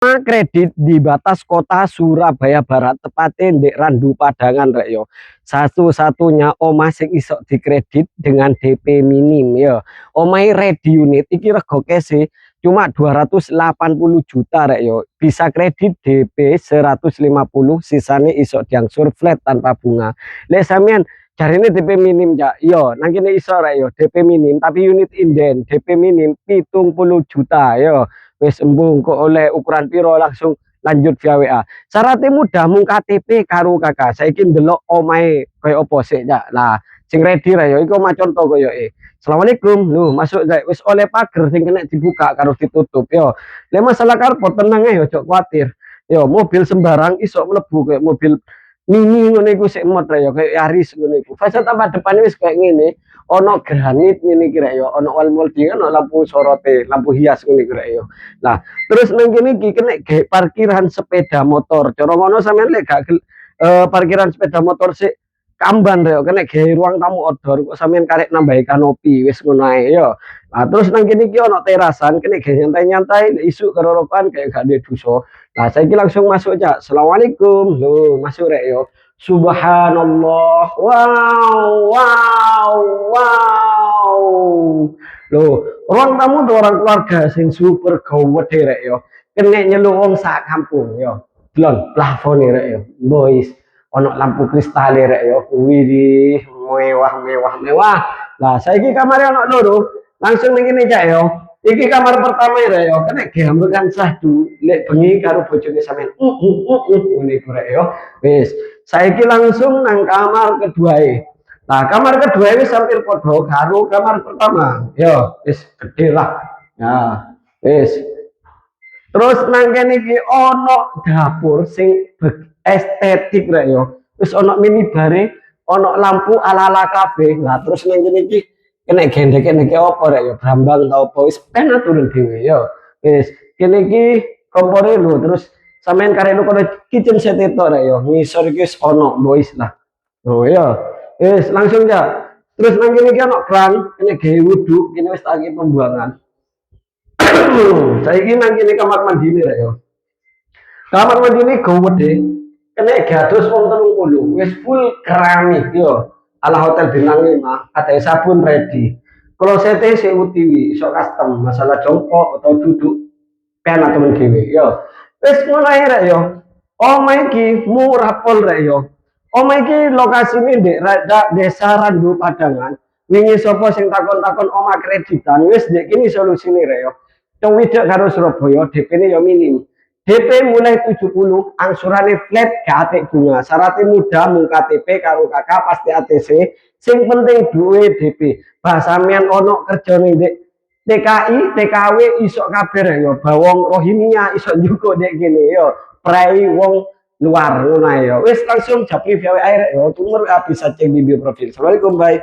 Kredit di batas kota Surabaya Barat tepatnya di Randu Padangan rek yo. Satu-satunya omah sing iso dikredit dengan DP minim yo. Omai ready unit iki rego kese cuma 280 juta rek yo. Bisa kredit DP 150, sisanya iso diangsur flat tanpa bunga. Lek sampean jarine DP minim ya, yo nang kene iso rek yo DP minim tapi unit inden DP minim 70 juta yo. Wis embung kok oleh ukuran piro langsung lanjut via WA. Syaratnya mudah mung KTP karo kakak. Saiki ndelok omahe koyo opo sik ya. Lah sing ready ra yo iku omah contoh koyoke. Assalamualaikum. Lu masuk Zak. Wis oleh pager sing kena dibuka karo ditutup yo. Lek masalah karpot tenang ae ojo kuwatir. Yo mobil sembarang iso mlebu kayak mobil mini ngene iku sik mod ya kayak Yaris ngene iku. Fasad tambah depan wis kayak ngene. Ono granit ngene kira yo, ono wall molding, ono lampu sorote, lampu hias ngene kira yo. Nah, terus nang kene iki kena parkiran sepeda motor. Cara ngono sampean lek gak parkiran sepeda motor sik kamban rek kena gawe ruang tamu outdoor kok sampean karek nambahi kanopi wis ngono ae yo. Nah, terus nang kene iki ono terasan kena gawe nyantai-nyantai isu karo rokokan kayak gak ada dosa. Nah, saiki langsung masuk aja. Assalamualaikum. Loh, masuk rek yo. Subhanallah. Wow, wow, wow. Loh, ruang tamu tuh orang keluarga sing super gawede rek yo. Kene nyeluk wong sak kampung yo. Delon plafone rek yo. Boys, ono lampu kristal rek yo. Widih, mewah mewah mewah. Lah saiki kamare ono loro. Langsung ning kene cak yo. Iki kamar pertama rek yo. Kene gambekan sahdu lek bengi karo bojone sampean. Ngene iku rek yo. Wis, saiki langsung nang kamar kedua. Nah, kamar kedua ini hampir podo karo kamar pertama. Yo, wis gede lah. Nah, wis. Terus nang kene iki ono dapur sing estetik rek yo. Wis ono minibare, ono lampu ala-ala kafe. Nah, terus nang kene iki kena gendek-gendek opo rek yo, brambang ta opo wis penak turun dhewe yo. Wis, kene iki kompore lho, terus sampean karek lu kono kitchen set itu rek yo. Ngisor iki wis ono boys lah. Oh iya. Wis langsung ya. Terus nang kene iki ono kran, kene gawe wudu, kene wis tak pembuangan. Saiki nang kene kamar mandine rek yo. Kamar mandine gede, kene gados wong 30. Wis full keramik yo. Ala hotel bintang 5, ada sabun ready. Klosete sing utiwi, iso custom, masalah jongkok atau duduk pen atau dhewe yo. Wis ngono ae rek yo. Omah iki murah pol rek yo. Omah iki lokasine ndek Desa Randu Padangan. Wingi sapa sing takon-takon omah kreditan, wis ndek kene solusine rek yo. Cung widok karo Surabaya, DP-ne yo minim. DP mulai 70, angsurane flat gak atik bunga. Syaratnya mudah mung KTP karo kakak pasti ATC. Sing penting duwe DP. Bah sampean ono kerja ning ndek TKI, TKW iso kabeh yo. Bawong Rohimia iso njukuk ndek kene yo. Prei wong luar ngono ya. Wis langsung japri via WA yo. Tumur bisa cek di bio profil. Assalamualaikum, bye.